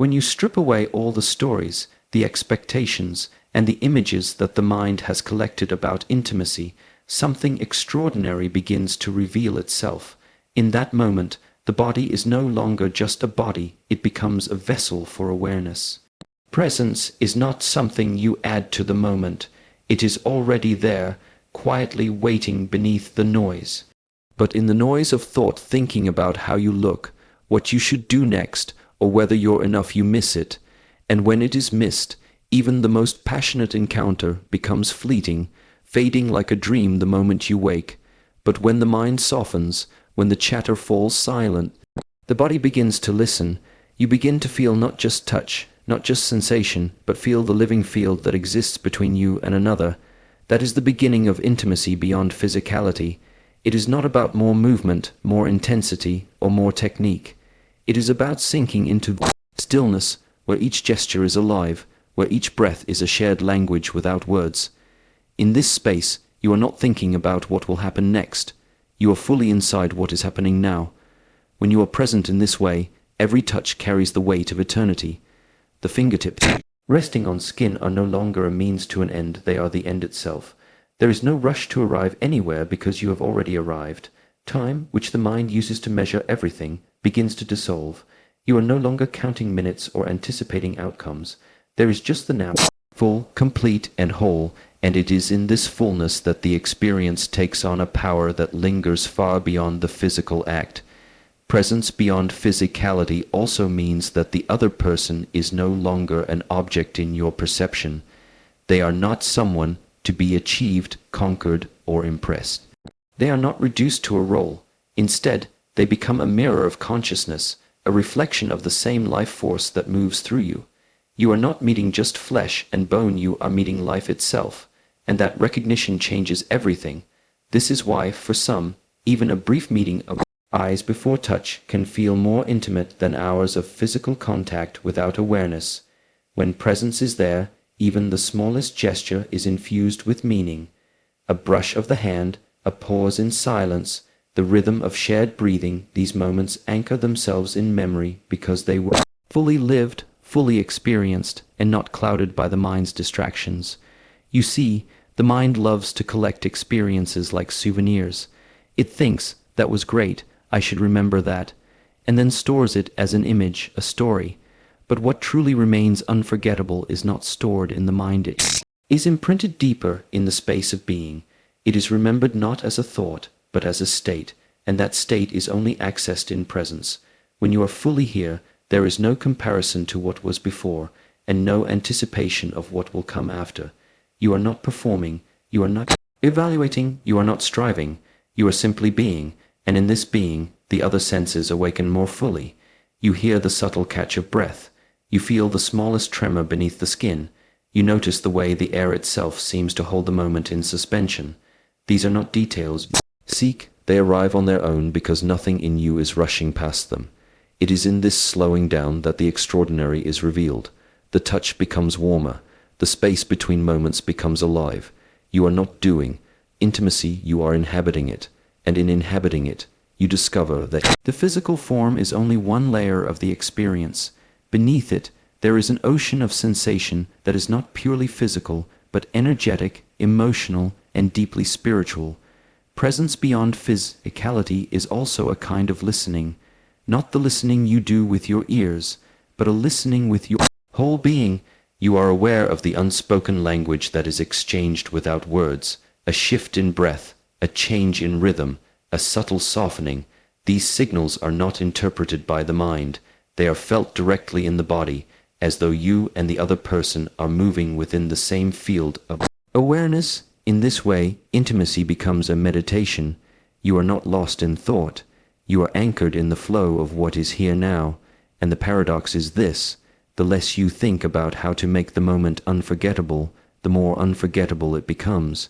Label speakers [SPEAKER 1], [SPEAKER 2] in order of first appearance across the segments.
[SPEAKER 1] When you strip away all the stories, the expectations, and the images that the mind has collected about intimacy, something extraordinary begins to reveal itself. In that moment, the body is no longer just a body, it becomes a vessel for awareness. Presence is not something you add to the moment, it is already there, quietly waiting beneath the noise. But in the noise of thought, thinking about how you look, what you should do next, or whether you're enough, you miss it. And when it is missed, even the most passionate encounter becomes fleeting, fading like a dream the moment you wake. But when the mind softens, when the chatter falls silent, the body begins to listen. You begin to feel not just touch, not just sensation, but feel the living field that exists between you and another. That is the beginning of intimacy beyond physicality. It is not about more movement, more intensity, or more technique. It is about sinking into stillness, where each gesture is alive, where each breath is a shared language without words. In this space, you are not thinking about what will happen next. You are fully inside what is happening now. When you are present in this way, every touch carries the weight of eternity. The fingertips resting on skin are no longer a means to an end, they are the end itself. There is no rush to arrive anywhere because you have already arrived. Time, which the mind uses to measure everything, begins to dissolve. You are no longer counting minutes or anticipating outcomes. There is just the now, full, complete, and whole, and it is in this fullness that the experience takes on a power that lingers far beyond the physical act. Presence beyond physicality also means that the other person is no longer an object in your perception. They are not someone to be achieved, conquered, or impressed. They are not reduced to a role. Instead, they become a mirror of consciousness, a reflection of the same life force that moves through you. You are not meeting just flesh and bone, you are meeting life itself, and that recognition changes everything. This is why, for some, even a brief meeting of eyes before touch can feel more intimate than hours of physical contact without awareness. When presence is there, even the smallest gesture is infused with meaning. A brush of the hand, a pause in silence, the rhythm of shared breathing, these moments anchor themselves in memory because they were fully lived, fully experienced, and not clouded by the mind's distractions. You see, the mind loves to collect experiences like souvenirs. It thinks, that was great, I should remember that, and then stores it as an image, a story. But what truly remains unforgettable is not stored in the mind, it is imprinted deeper in the space of being. It is remembered not as a thought, but as a state, and that state is only accessed in presence. When you are fully here, there is no comparison to what was before, and no anticipation of what will come after. You are not performing, you are not evaluating, you are not striving, you are simply being, and in this being, the other senses awaken more fully. You hear the subtle catch of breath, you feel the smallest tremor beneath the skin, you notice the way the air itself seems to hold the moment in suspension. These are not details you seek, they arrive on their own because nothing in you is rushing past them. It is in this slowing down that the extraordinary is revealed. The touch becomes warmer, the space between moments becomes alive. You are not doing intimacy, you are inhabiting it, and in inhabiting it, you discover that the physical form is only one layer of the experience. Beneath it, there is an ocean of sensation that is not purely physical, but energetic, emotional, and deeply spiritual. Presence beyond physicality is also a kind of listening, not the listening you do with your ears, but a listening with your whole being. You are aware of the unspoken language that is exchanged without words, a shift in breath, a change in rhythm, a subtle softening. These signals are not interpreted by the mind, they are felt directly in the body, as though you and the other person are moving within the same field of awareness. In this way, intimacy becomes a meditation. You are not lost in thought, you are anchored in the flow of what is here now, and the paradox is this: the less you think about how to make the moment unforgettable, the more unforgettable it becomes,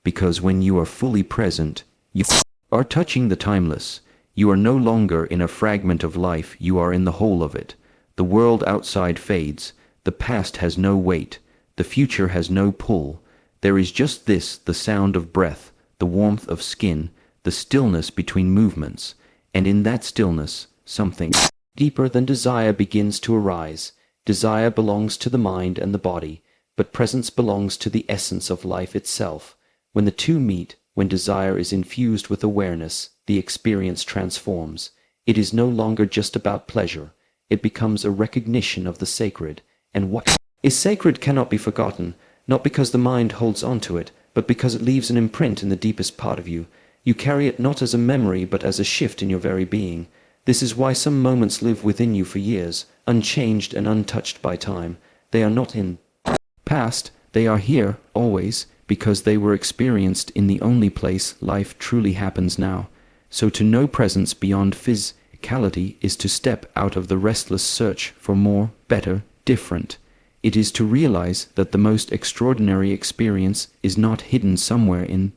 [SPEAKER 1] because when you are fully present, you are touching the timeless. You are no longer in a fragment of life, you are in the whole of it. The world outside fades, the past has no weight, the future has no pull. There is just this, the sound of breath, the warmth of skin, the stillness between movements, and in that stillness, something deeper, then desire begins to arise. Desire belongs to the mind and the body, but presence belongs to the essence of life itself. When the two meet, when desire is infused with awareness, the experience transforms. It is no longer just about pleasure. It becomes a recognition of the sacred, and what is sacred cannot be forgotten, not because the mind holds on to it, but because it leaves an imprint in the deepest part of you. You carry it not as a memory, but as a shift in your very being. This is why some moments live within you for years, unchanged and untouched by time. They are not in past, they are here, always, because they were experienced in the only place life truly happens now. So to know presence beyond physicality is to step out of the restless search for more, better, different. It is to realize that the most extraordinary experience is not hidden somewhere in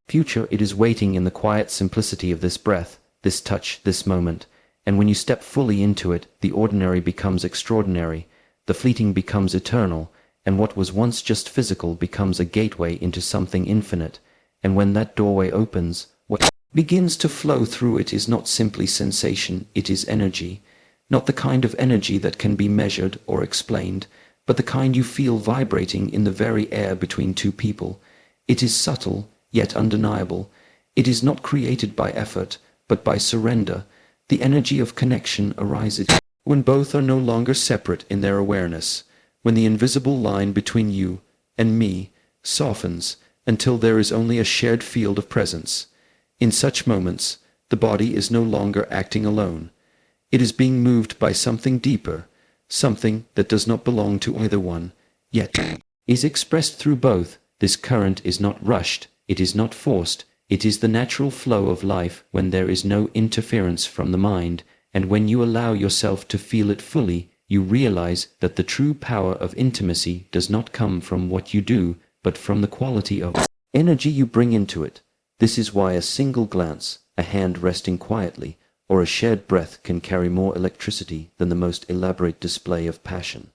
[SPEAKER 1] future. It is waiting in the quiet simplicity of this breath, this touch, this moment. And when you step fully into it, the ordinary becomes extraordinary, the fleeting becomes eternal, and what was once just physical becomes a gateway into something infinite. And when that doorway opens, what begins to flow through it is not simply sensation, it is energy. Not the kind of energy that can be measured or explained, but the kind you feel vibrating in the very air between two people. It is subtle, yet undeniable. It is not created by effort, but by surrender. The energy of connection arises when both are no longer separate in their awareness, when the invisible line between you and me softens until there is only a shared field of presence. In such moments, the body is no longer acting alone. It is being moved by something deeper, something that does not belong to either one, yet is expressed through both. This current is not rushed, it is not forced, it is the natural flow of life when there is no interference from the mind, and when you allow yourself to feel it fully, you realize that the true power of intimacy does not come from what you do, but from the quality of energy you bring into it. This is why a single glance, a hand resting quietly, or a shared breath can carry more electricity than the most elaborate display of passion.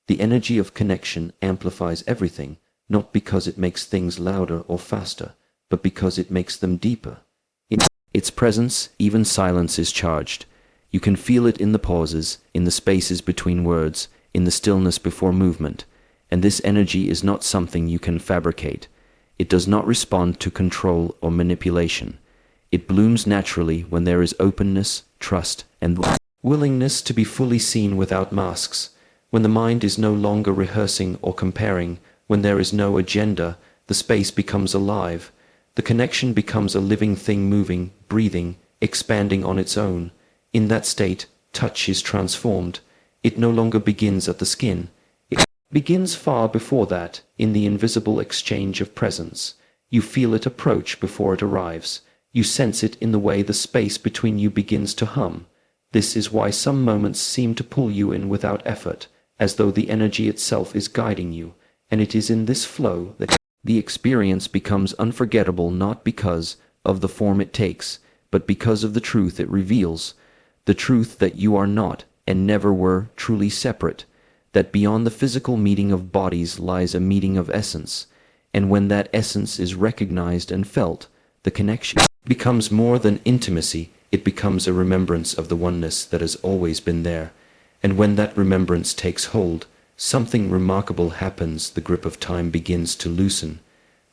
[SPEAKER 1] The energy of connection amplifies everything, not because it makes things louder or faster, but because it makes them deeper. In its presence, even silence is charged. You can feel it in the pauses, in the spaces between words, in the stillness before movement, and this energy is not something you can fabricate. It does not respond to control or manipulation. It blooms naturally when there is openness, trust, and willingness to be fully seen without masks, when the mind is no longer rehearsing or comparing, when there is no agenda, the space becomes alive. The connection becomes a living thing, moving, breathing, expanding on its own. In that state, touch is transformed. It no longer begins at the skin. It begins far before that, in the invisible exchange of presence. You feel it approach before it arrives. You sense it in the way the space between you begins to hum. This is why some moments seem to pull you in without effort, as though the energy itself is guiding you, and it is in this flow that the experience becomes unforgettable, not because of the form it takes, but because of the truth it reveals. The truth that you are not, and never were, truly separate, that beyond the physical meeting of bodies lies a meeting of essence, and when that essence is recognized and felt, the connection becomes more than intimacy, it becomes a remembrance of the oneness that has always been there, and when that remembrance takes hold, something remarkable happens. The grip of time begins to loosen.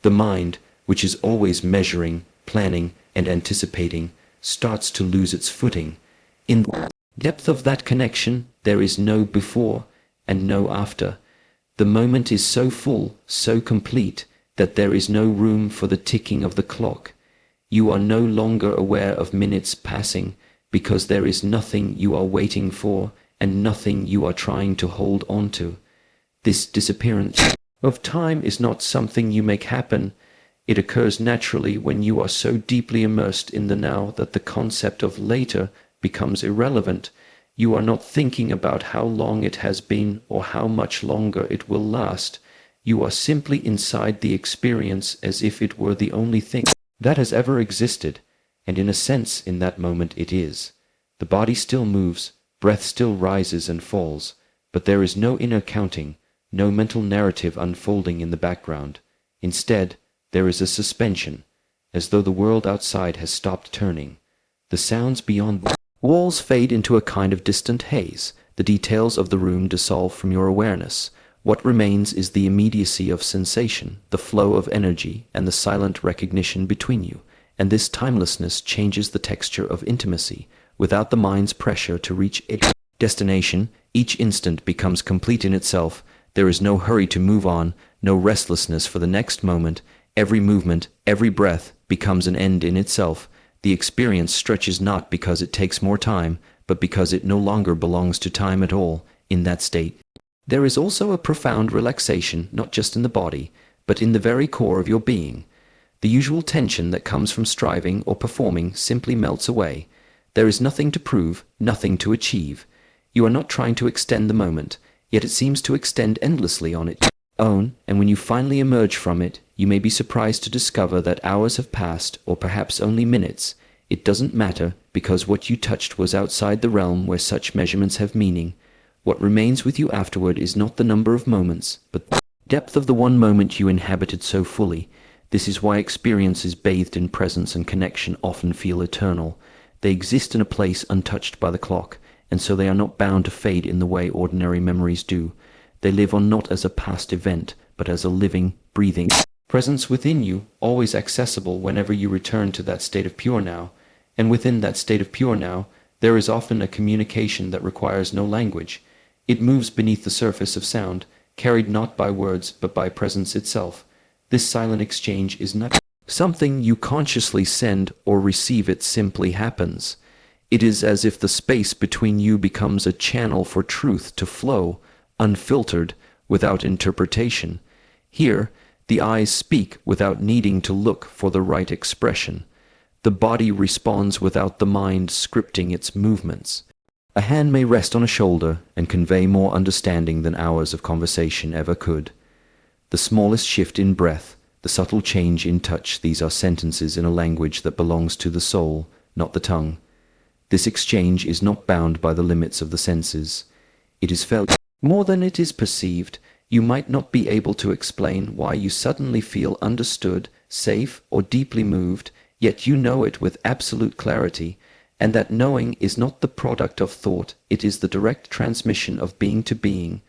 [SPEAKER 1] The mind, which is always measuring, planning, and anticipating, starts to lose its footing. In the depth of that connection, there is no before and no after. The moment is so full, so complete, that there is no room for the ticking of the clock. You are no longer aware of minutes passing, because there is nothing you are waiting for and nothing you are trying to hold on to. This disappearance of time is not something you make happen. It occurs naturally when you are so deeply immersed in the now that the concept of later becomes irrelevant. You are not thinking about how long it has been or how much longer it will last. You are simply inside the experience as if it were the only thing that has ever existed, and in a sense in that moment it is. The body still moves, breath still rises and falls, but there is no inner counting, no mental narrative unfolding in the background. Instead, there is a suspension, as though the world outside has stopped turning. The sounds beyond Walls fade into a kind of distant haze. The details of the room dissolve from your awareness. What remains is the immediacy of sensation, the flow of energy, and the silent recognition between you. And this timelessness changes the texture of intimacy. Without the mind's pressure to reach its destination, each instant becomes complete in itself. There is no hurry to move on, no restlessness for the next moment. Every movement, every breath, becomes an end in itself. The experience stretches not because it takes more time, but because it no longer belongs to time at all. In that state, there is also a profound relaxation, not just in the body, but in the very core of your being. The usual tension that comes from striving or performing simply melts away. There is nothing to prove, nothing to achieve. You are not trying to extend the moment, yet it seems to extend endlessly on its own, and when you finally emerge from it, you may be surprised to discover that hours have passed, or perhaps only minutes. It doesn't matter, because what you touched was outside the realm where such measurements have meaning. What remains with you afterward is not the number of moments, but the depth of the one moment you inhabited so fully. This is why experiences bathed in presence and connection often feel eternal. They exist in a place untouched by the clock, and so they are not bound to fade in the way ordinary memories do. They live on not as a past event, but as a living, breathing presence within you, always accessible whenever you return to that state of pure now. And within that state of pure now, there is often a communication that requires no language. It moves beneath the surface of sound, carried not by words but by presence itself. This silent exchange is not something you consciously send or receive, it simply happens. It is as if the space between you becomes a channel for truth to flow, unfiltered, without interpretation. Here, the eyes speak without needing to look for the right expression. The body responds without the mind scripting its movements. A hand may rest on a shoulder and convey more understanding than hours of conversation ever could. The smallest shift in breath, the subtle change in touch, these are sentences in a language that belongs to the soul, not the tongue. This exchange is not bound by the limits of the senses. It is felt more than it is perceived. You might not be able to explain why you suddenly feel understood, safe, or deeply moved, yet you know it with absolute clarity, and that knowing is not the product of thought, it is the direct transmission of being to being.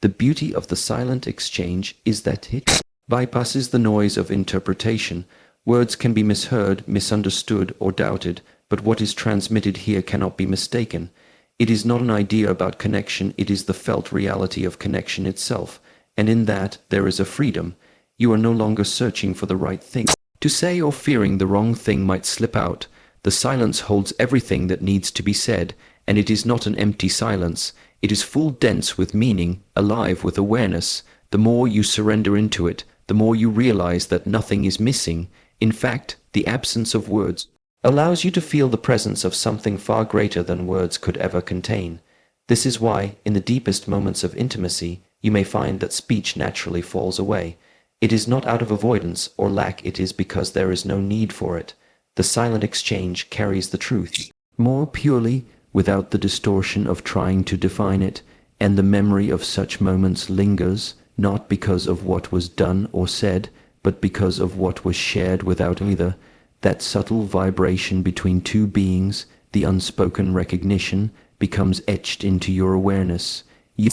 [SPEAKER 1] The beauty of the silent exchange is that it bypasses the noise of interpretation. Words can be misheard, misunderstood, or doubted, but what is transmitted here cannot be mistaken. It is not an idea about connection, it is the felt reality of connection itself, and in that there is a freedom. You are no longer searching for the right thing to say or fearing the wrong thing might slip out. The silence holds everything that needs to be said, and it is not an empty silence. It is full, dense with meaning, alive with awareness. The more you surrender into it, the more you realize that nothing is missing. In fact, the absence of words allows you to feel the presence of something far greater than words could ever contain. This is why, in the deepest moments of intimacy, you may find that speech naturally falls away. It is not out of avoidance or lack, it is because there is no need for it. The silent exchange carries the truth more purely, without the distortion of trying to define it, and the memory of such moments lingers, not because of what was done or said, but because of what was shared without either. That subtle vibration between two beings, the unspoken recognition, becomes etched into your awareness. You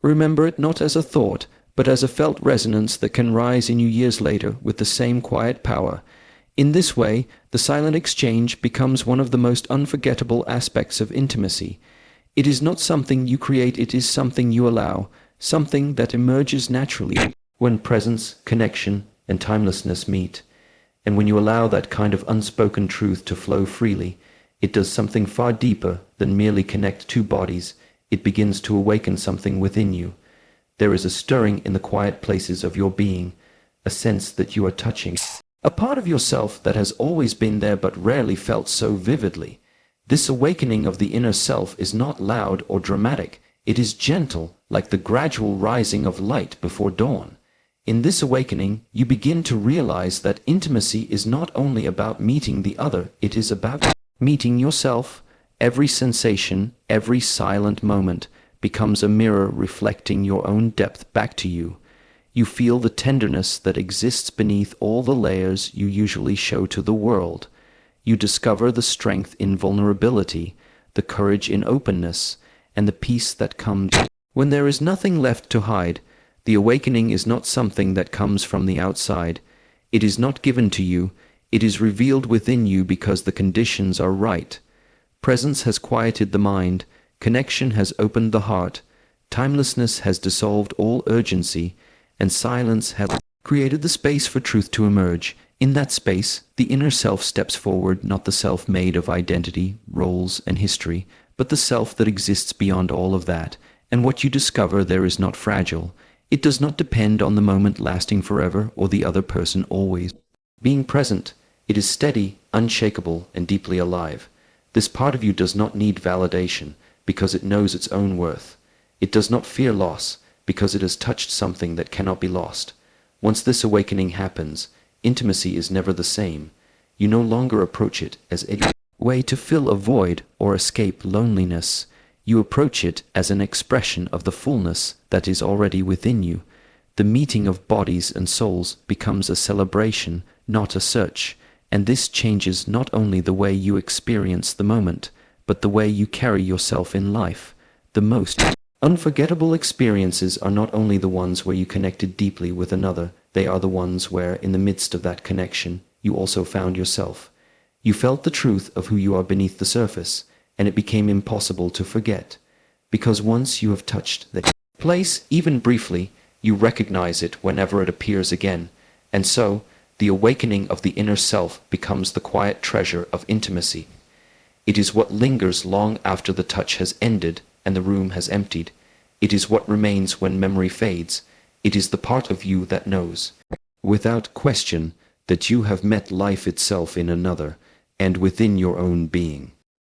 [SPEAKER 1] remember it not as a thought, but as a felt resonance that can rise in you years later with the same quiet power. In this way, the silent exchange becomes one of the most unforgettable aspects of intimacy. It is not something you create, it is something you allow, something that emerges naturally when presence, connection, and timelessness meet. And when you allow that kind of unspoken truth to flow freely, it does something far deeper than merely connect two bodies. It begins to awaken something within you. There is a stirring in the quiet places of your being, a sense that you are touching a part of yourself that has always been there but rarely felt so vividly. This awakening of the inner self is not loud or dramatic. It is gentle, like the gradual rising of light before dawn. In this awakening, you begin to realize that intimacy is not only about meeting the other, it is about meeting yourself. Every sensation, every silent moment becomes a mirror reflecting your own depth back to you. You feel the tenderness that exists beneath all the layers you usually show to the world. You discover the strength in vulnerability, the courage in openness, and the peace that comes when there is nothing left to hide. The awakening is not something that comes from the outside. It is not given to you. It is revealed within you because the conditions are right. Presence has quieted the mind. Connection has opened the heart. Timelessness has dissolved all urgency, and silence has created the space for truth to emerge. In that space, the inner self steps forward, not the self made of identity, roles, and history, but the self that exists beyond all of that. And what you discover there is not fragile. It does not depend on the moment lasting forever or the other person always being present. It is steady, unshakable, and deeply alive. This part of you does not need validation because it knows its own worth. It does not fear loss because it has touched something that cannot be lost. Once this awakening happens, intimacy is never the same. You no longer approach it as a way to fill a void or escape loneliness. You approach it as an expression of the fullness that is already within you. The meeting of bodies and souls becomes a celebration, not a search, and this changes not only the way you experience the moment, but the way you carry yourself in life. The most unforgettable experiences are not only the ones where you connected deeply with another, they are the ones where, in the midst of that connection, you also found yourself. You felt the truth of who you are beneath the surface, and it became impossible to forget. Because once you have touched that place, even briefly, you recognize it whenever it appears again, and so, the awakening of the inner self becomes the quiet treasure of intimacy. It is what lingers long after the touch has ended and the room has emptied. It is what remains when memory fades. It is the part of you that knows, without question, that you have met life itself in another, and within your own being.